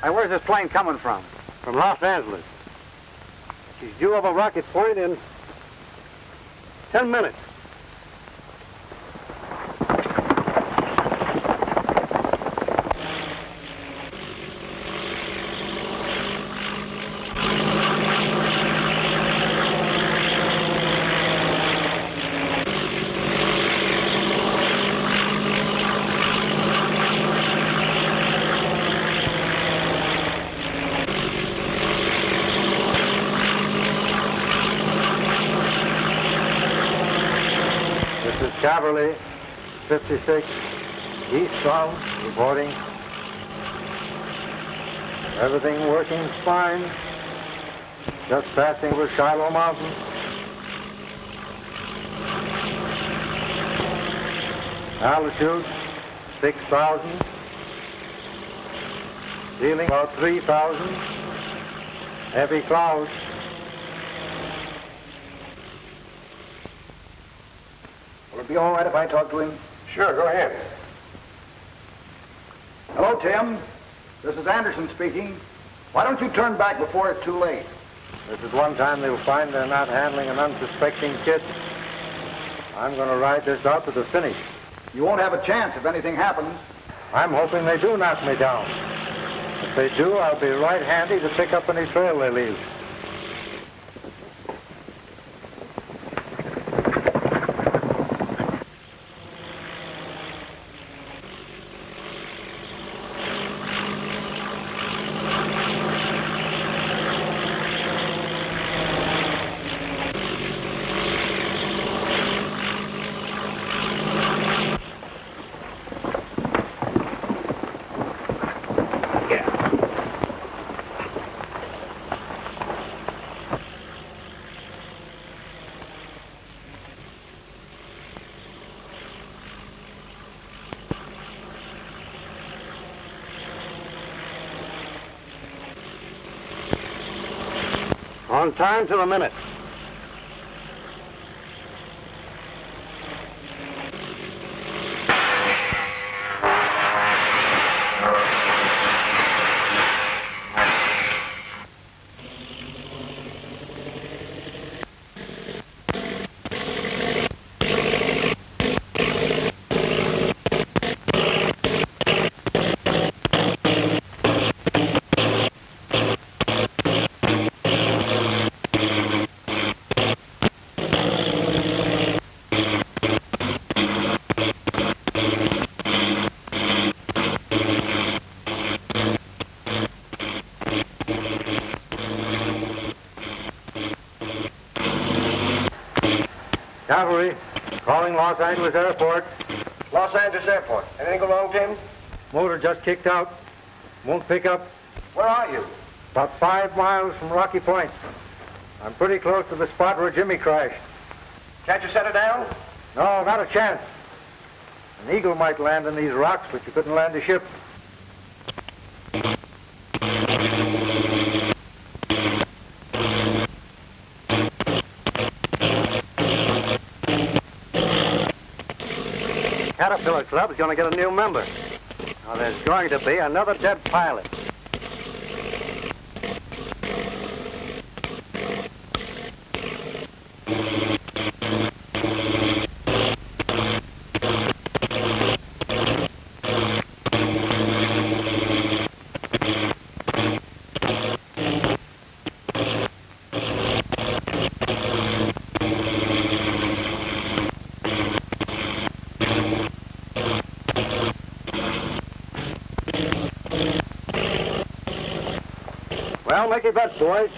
Hey, where's this plane coming from? From Los Angeles. She's due over Rocket Point in 10 minutes. Cavalry, 56, eastbound, reporting. Everything working fine. Just passing over Shiloh Mountain. Altitude, 6,000. Ceiling about 3,000. Heavy clouds. Will it be all right if I talk to him? Sure, go ahead. Hello, Tim. This is Anderson speaking. Why don't you turn back before it's too late? This is one time they'll find they're not handling an unsuspecting kid. I'm going to ride this out to the finish. You won't have a chance if anything happens. I'm hoping they do knock me down. If they do, I'll be right handy to pick up any trail they leave. On time to the minute. Cavalry, calling Los Angeles Airport. Los Angeles Airport. Anything go wrong, Tim? Motor just kicked out. Won't pick up. Where are you? About 5 miles from Rocky Point. I'm pretty close to the spot where Jimmy crashed. Can't you set her down? No, not a chance. An eagle might land in these rocks, but you couldn't land a ship. Caterpillar Club is going to get a new member. Now, there's going to be another dead pilot. Well, make your bets, boys.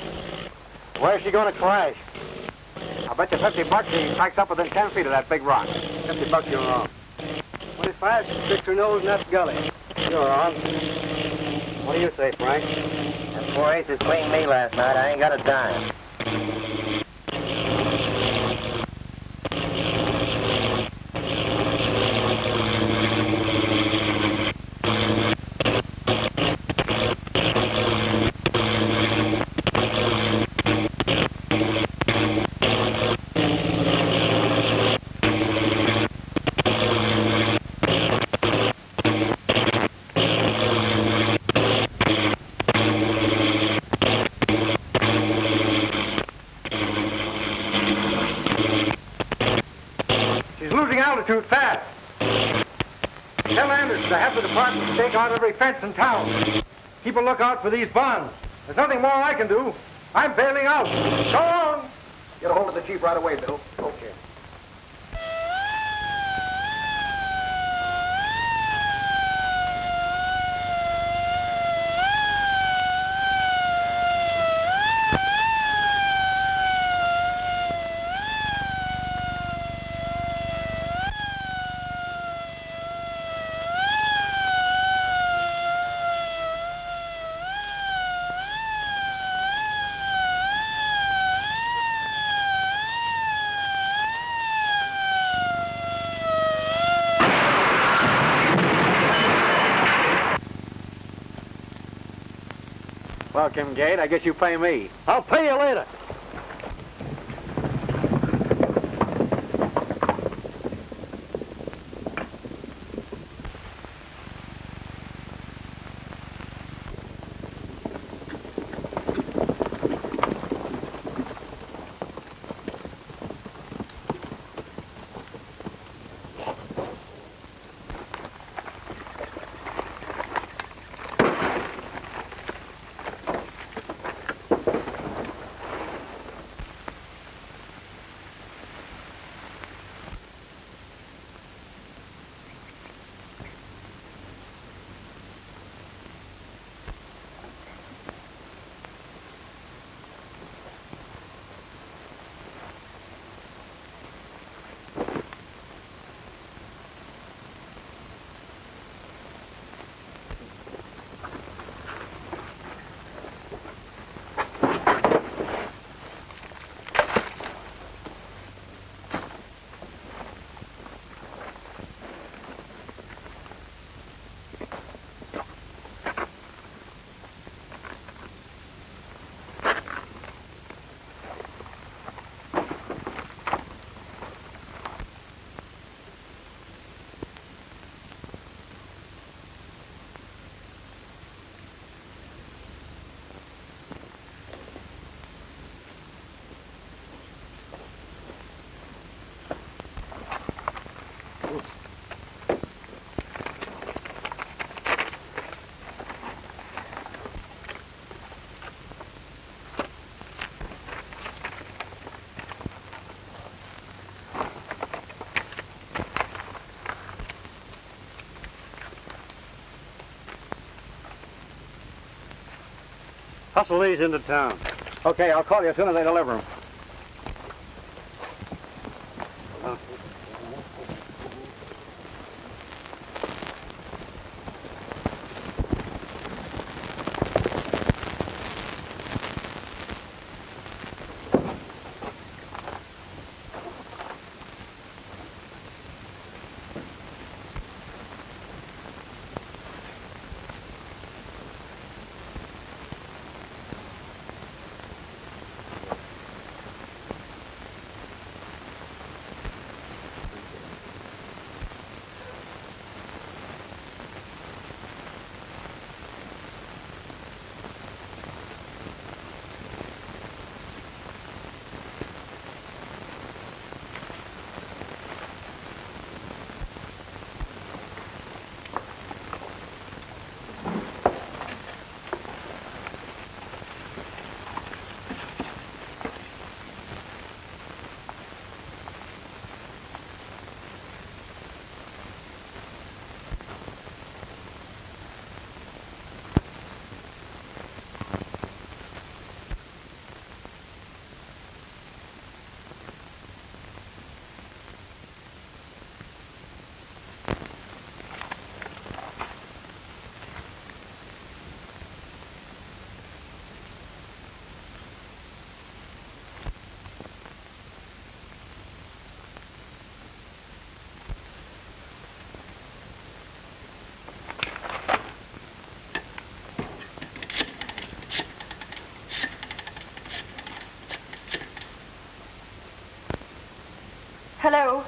Where's she going to crash? I'll bet you $50 she cracks up within 10 feet of that big rock. $50 you're wrong. 25, she sticks her nose in that gully. You're wrong. What do you say, Frank? Them 4 aces cleaned me last night. I ain't got a dime. fast. Tell Anderson to have the department stake out every fence in town. Keep a lookout for these bonds. There's nothing more I can do. I'm bailing out. So long. Get a hold of the chief right away, Bill. Okay. Welcome, Gate. I guess you pay me. I'll pay you later. Hustle these into town. Okay, I'll call you as soon as they deliver them.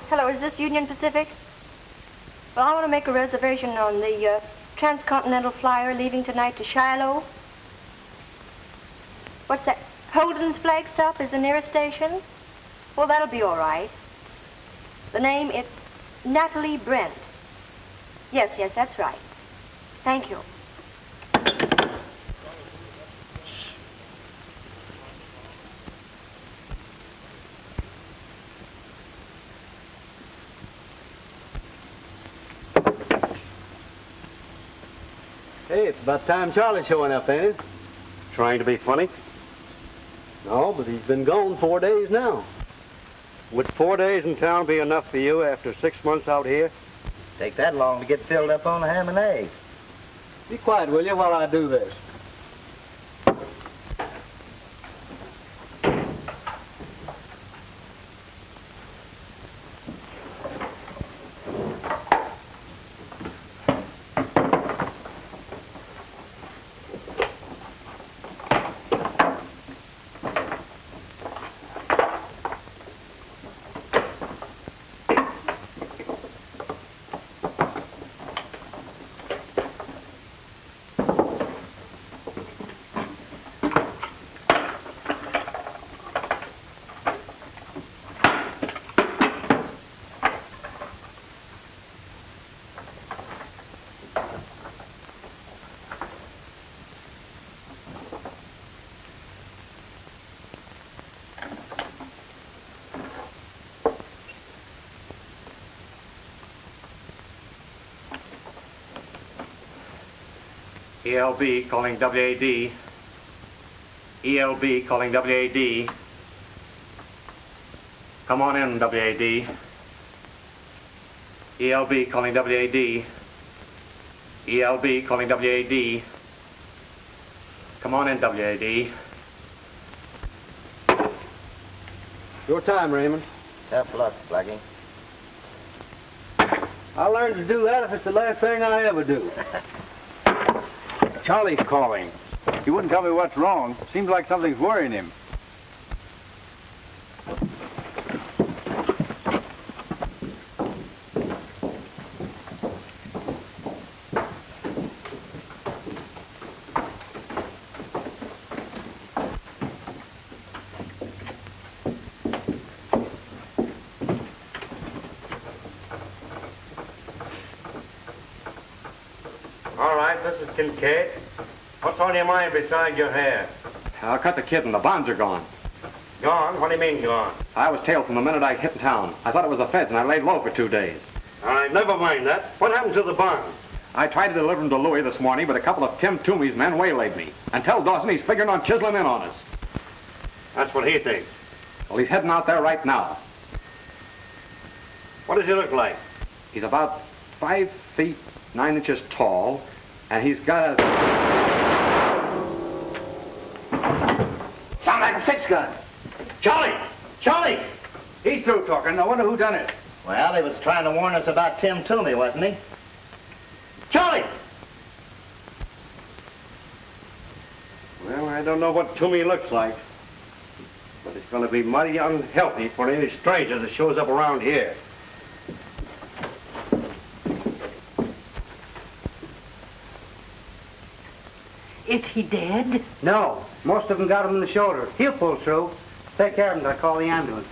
Hello, is this Union Pacific? Well, I want to make a reservation on the transcontinental flyer leaving tonight to Shiloh. What's that? Holden's flag stop is the nearest station? Well, that'll be all right. The name, it's Natalie Brent. Yes, that's right. Thank you. Hey, it's about time Charlie's showing up, ain't it? Trying to be funny? No, but he's been gone 4 days now. Would 4 days in town be enough for you after 6 months out here? Take that long to get filled up on the ham and eggs. Be quiet, will you, while I do this? ELB calling WAD. ELB calling WAD. Come on in, WAD. ELB calling WAD. ELB calling WAD. Come on in, WAD. Your time, Raymond. Tough luck, Blackie. I'll learn to do that if it's the last thing I ever do. Charlie's calling. He wouldn't tell me what's wrong. Seems like something's worrying him. All right, this is Kincaid. What's on your mind beside your hair? I cut the kid and the bonds are gone. Gone? What do you mean gone? I was tailed from the minute I hit town. I thought it was the feds and I laid low for 2 days. All right, never mind that. What happened to the bonds? I tried to deliver them to Louis this morning, but a couple of Tim Toomey's men waylaid me. And tell Dawson he's figuring on chiseling in on us. That's what he thinks. Well, he's heading out there right now. What does he look like? He's about 5 feet 9 inches tall, and he's got a... Sound like a six-gun. Charlie! Charlie! He's through talking. I wonder who done it. Well, he was trying to warn us about Tim Toomey, wasn't he? Charlie! Well, I don't know what Toomey looks like, but it's going to be mighty unhealthy for any stranger that shows up around here. Is he dead? No. Most of them got him in the shoulder. He'll pull through. Take care of him. I'll call the ambulance.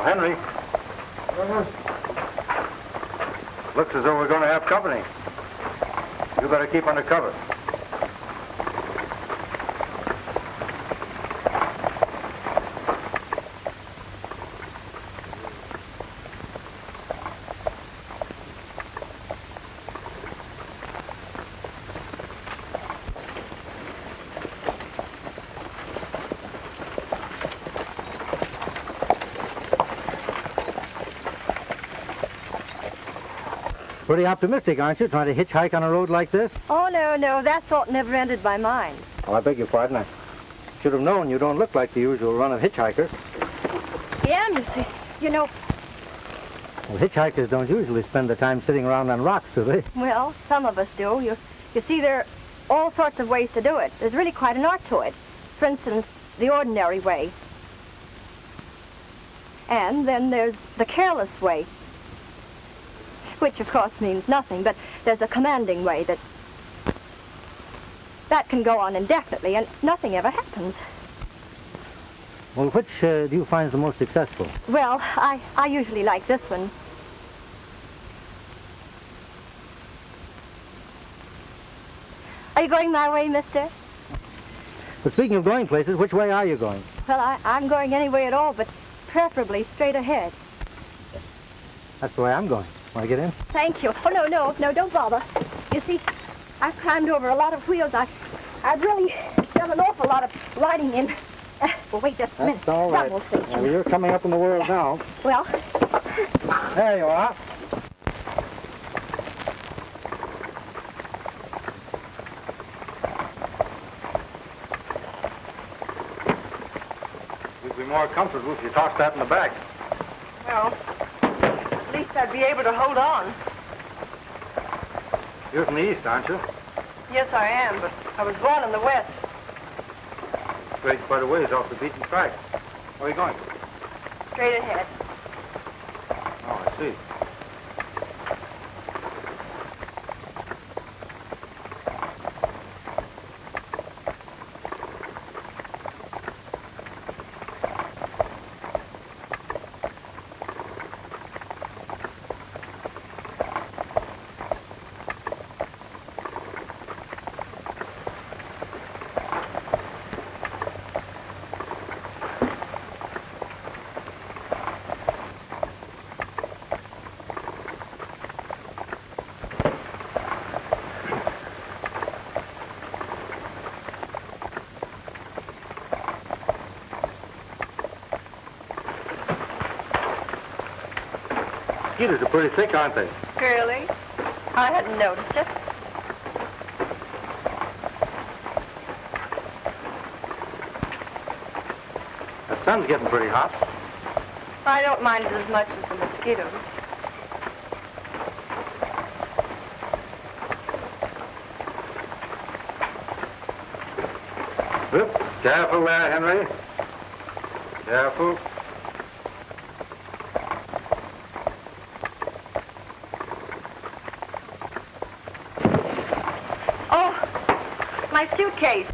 Henry. Looks as though we're going to have company. You better keep under cover. Pretty optimistic, aren't you, trying to hitchhike on a road like this? Oh, no, that thought never entered my mind. Well, I beg your pardon. I should have known you don't look like the usual run of hitchhikers. Yeah, you see, you know, Well, hitchhikers don't usually spend their time sitting around on rocks, do they? well, some of us do. You see, there are all sorts of ways to do it. There's really quite an art to it. For instance, the ordinary way. And then there's the careless way, which of course means nothing, but there's a commanding way that can go on indefinitely and nothing ever happens. Well, which do you find the most successful? Well, I usually like this one. Are you going my way, mister? But speaking of going places, which way are you going? Well, I'm going any way at all, but preferably straight ahead. That's the way I'm going. Want to get in? Thank you. Oh, no, don't bother. You see, I've climbed over a lot of wheels. I've really done an awful lot of riding in. Well, wait just a minute. That's all right. Rumble station. Well, you're coming up in the world now. Well, There you are. You'd be more comfortable if you tossed that in the back. Well, at least I'd be able to hold on. You're from the east, aren't you? Yes, I am, but I was born in the West. Straight quite a ways off the beaten track. Where are you going? Straight ahead. Oh, I see. Mosquitoes are pretty thick, aren't they? Really? I hadn't noticed it. The sun's getting pretty hot. I don't mind it as much as the mosquitoes. Whoop. Careful there, Henry. Careful. Oh, my suitcase.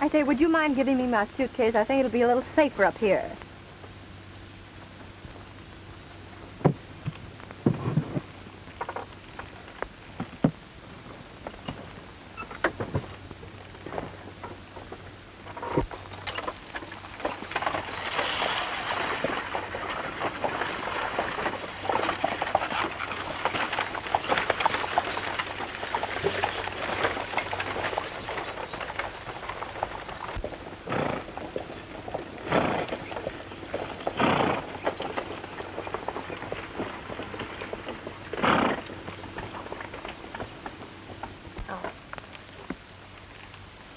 I say, would you mind giving me my suitcase? I think it'll be a little safer up here.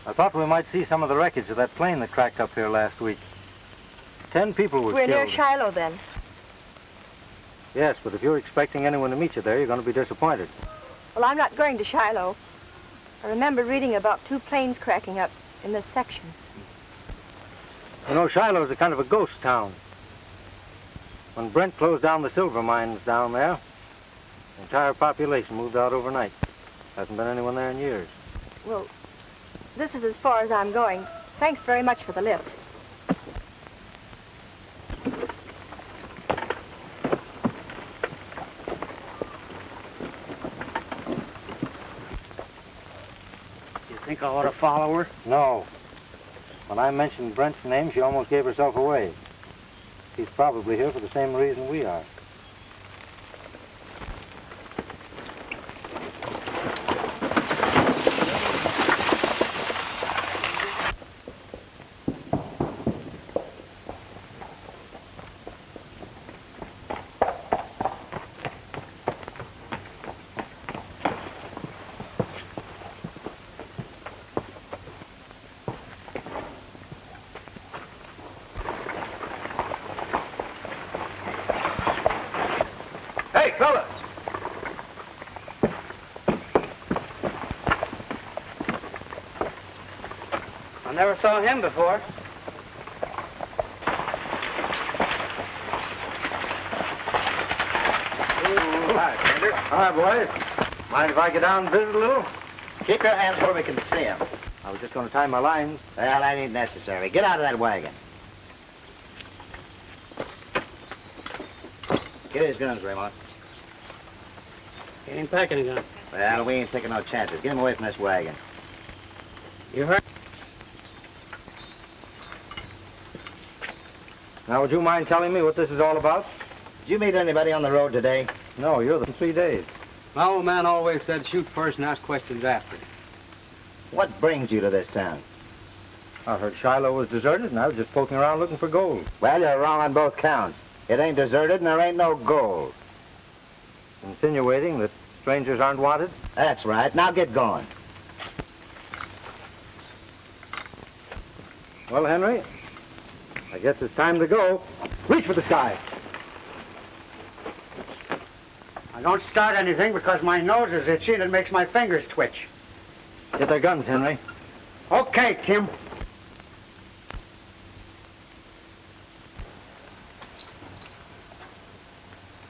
I thought we might see some of the wreckage of that plane that cracked up here last week. 10 people were We're killed. near Shiloh, then. Yes, but if you're expecting anyone to meet you there, you're going to be disappointed. Well, I'm not going to Shiloh. I remember reading about 2 planes cracking up in this section. You know, Shiloh's a kind of a ghost town. When Brent closed down the silver mines down there, the entire population moved out overnight. Hasn't been anyone there in years. Well, this is as far as I'm going. Thanks very much for the lift. You think I ought to follow her? No. When I mentioned Brent's name, she almost gave herself away. He's probably here for the same reason we are. Hey, fellas! I never saw him before. Hi, boys. Mind if I get down and visit a little? Keep your hands where we can see him. I was just going to tie my lines. Well, that ain't necessary. Get out of that wagon. Get his guns, Raymond. He ain't packing a gun. Well, we ain't taking no chances. Get him away from this wagon. You heard? Now, would you mind telling me what this is all about? Did you meet anybody on the road today? No, you're the 3 days. My old man always said shoot first and ask questions after. What brings you to this town? I heard Shiloh was deserted, and I was just poking around looking for gold. Well, you're wrong on both counts. It ain't deserted and there ain't no gold. Insinuating that strangers aren't wanted? That's right. Now get going. Well, Henry, I guess it's time to go. Reach for the sky. I don't start anything because my nose is itchy and it makes my fingers twitch. Get their guns, Henry. Okay, Tim.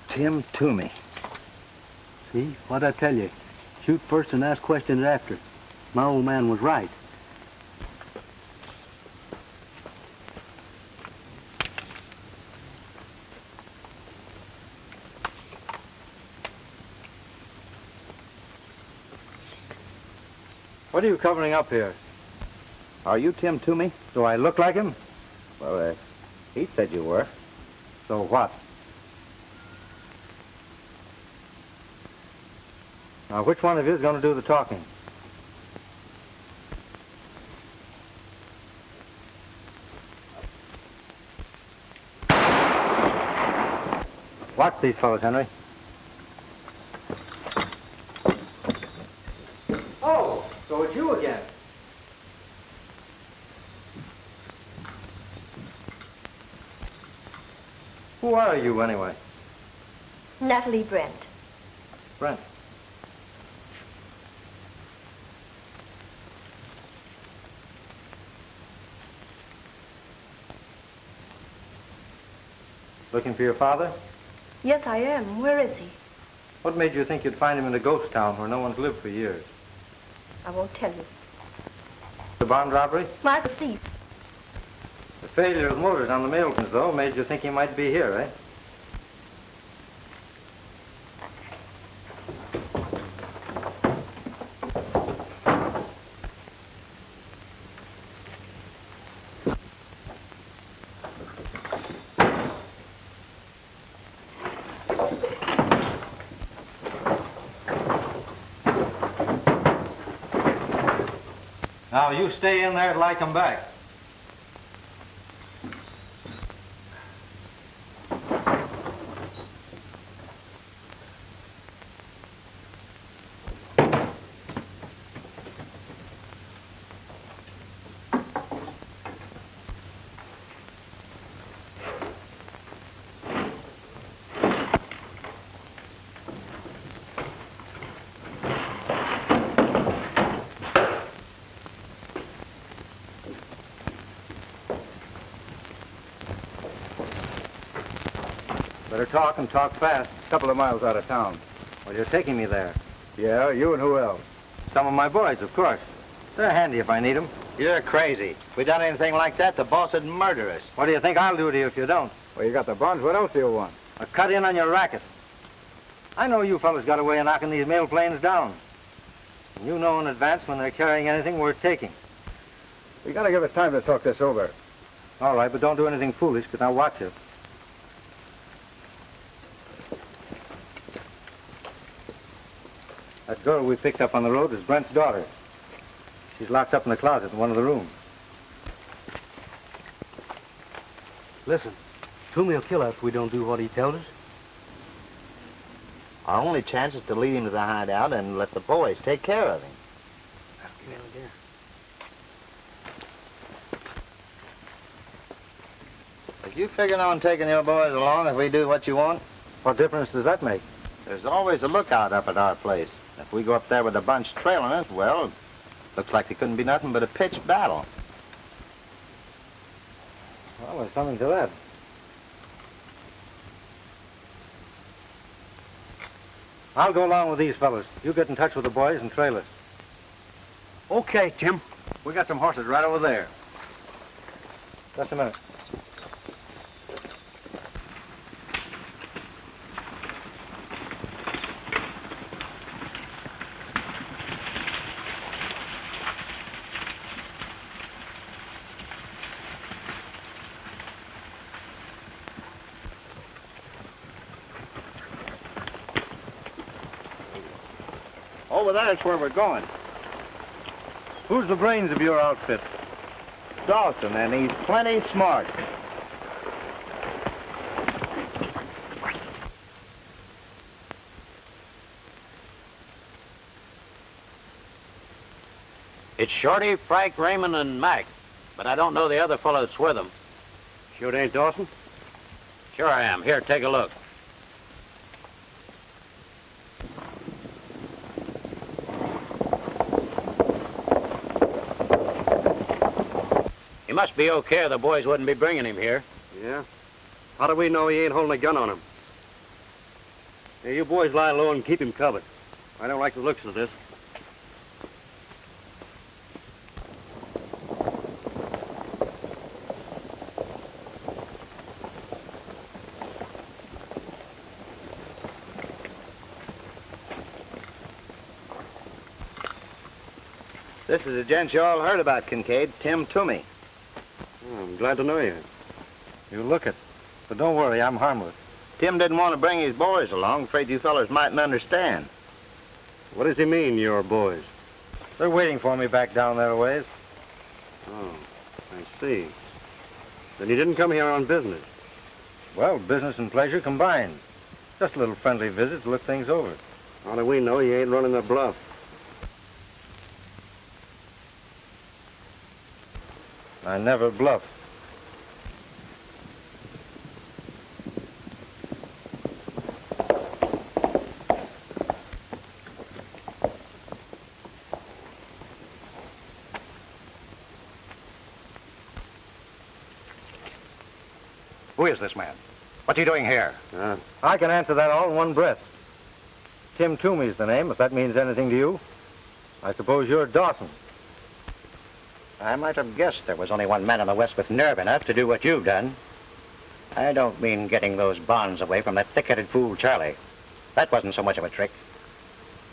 Tim Toomey. See? What'd I tell you? Shoot first and ask questions after. My old man was right. What are you covering up here? Are you Tim Toomey? Do I look like him? Well, he said you were. So what? Now, which one of you is going to do the talking? Watch these fellows, Henry. Oh, so it's you again. Who are you, anyway? Natalie Brent. Brent. Looking for your father? Yes, I am. Where is he? What made you think you'd find him in a ghost town where no one's lived for years? I won't tell you. The bond robbery? My thief. The failure of motors on the Miltons, though, made you think he might be here, eh? Now, you stay in there till I come back. Better talk and talk fast. A couple of miles out of town. Well, you're taking me there. Yeah, you and who else? Some of my boys, of course. They're handy if I need them. You're crazy. If we done anything like that, the boss would murder us. What do you think I'll do to you if you don't? Well, you got the bonds. What else do you want? A cut in on your racket. I know you fellas got a way of knocking these mail planes down. And you know in advance when they're carrying anything worth taking. You gotta give us time to talk this over. All right, but don't do anything foolish, because I'll watch you. That girl we picked up on the road is Brent's daughter. She's locked up in the closet in one of the rooms. Listen, Toomey will kill us if we don't do what he tells us. Our only chance is to lead him to the hideout and let the boys take care of him. If you figuring on taking your boys along if we do what you want? What difference does that make? There's always a lookout up at our place. If we go up there with a bunch trailing us, well, looks like it couldn't be nothing but a pitched battle. Well, there's something to that. I'll go along with these fellas. You get in touch with the boys and trail us. Okay, Tim. We got some horses right over there. Just a minute. Over there's where we're going. Who's the brains of your outfit? Dawson, and he's plenty smart. It's Shorty, Frank, Raymond, and Mac, but I don't know the other fellow that's with them. Sure it ain't Dawson? Sure I am. Here, take a look. He must be okay or the boys wouldn't be bringing him here. Yeah. How do we know he ain't holding a gun on him? Hey, you boys lie low and keep him covered. I don't like the looks of this. This is a gent you all heard about, Kincaid, Tim Toomey. Oh, I'm glad to know you. You look it. But don't worry, I'm harmless. Tim didn't want to bring his boys along, afraid you fellas mightn't understand. What does he mean, your boys? They're waiting for me back down there a ways. Oh, I see. Then he didn't come here on business. Well, business and pleasure combined. Just a little friendly visit to look things over. How do we know he ain't running the bluff? I never bluff. Who is this man? What's he doing here? I can answer that all in one breath. Tim Toomey's the name, if that means anything to you. I suppose you're Dawson. I might have guessed there was only one man in the West with nerve enough to do what you've done. I don't mean getting those bonds away from that thick-headed fool Charlie. That wasn't so much of a trick.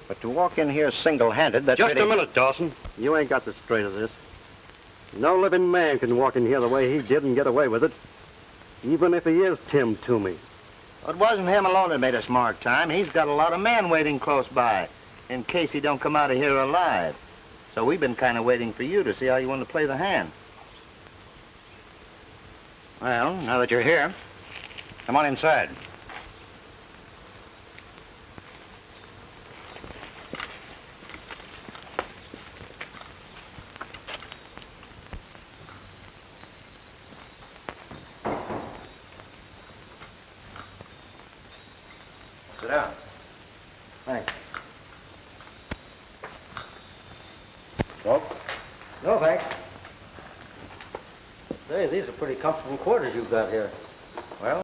But to walk in here single-handed, that's Just really... a minute, Dawson. You ain't got the straight of this. No living man can walk in here the way he did and get away with it. Even if he is Tim Toomey. It wasn't him alone that made a smart time. He's got a lot of men waiting close by, in case he don't come out of here alive. So we've been kind of waiting for you to see how you want to play the hand. Well, now that you're here, come on inside. Sit down. Thanks. Smoke? No, thanks. Say, these are pretty comfortable quarters you've got here.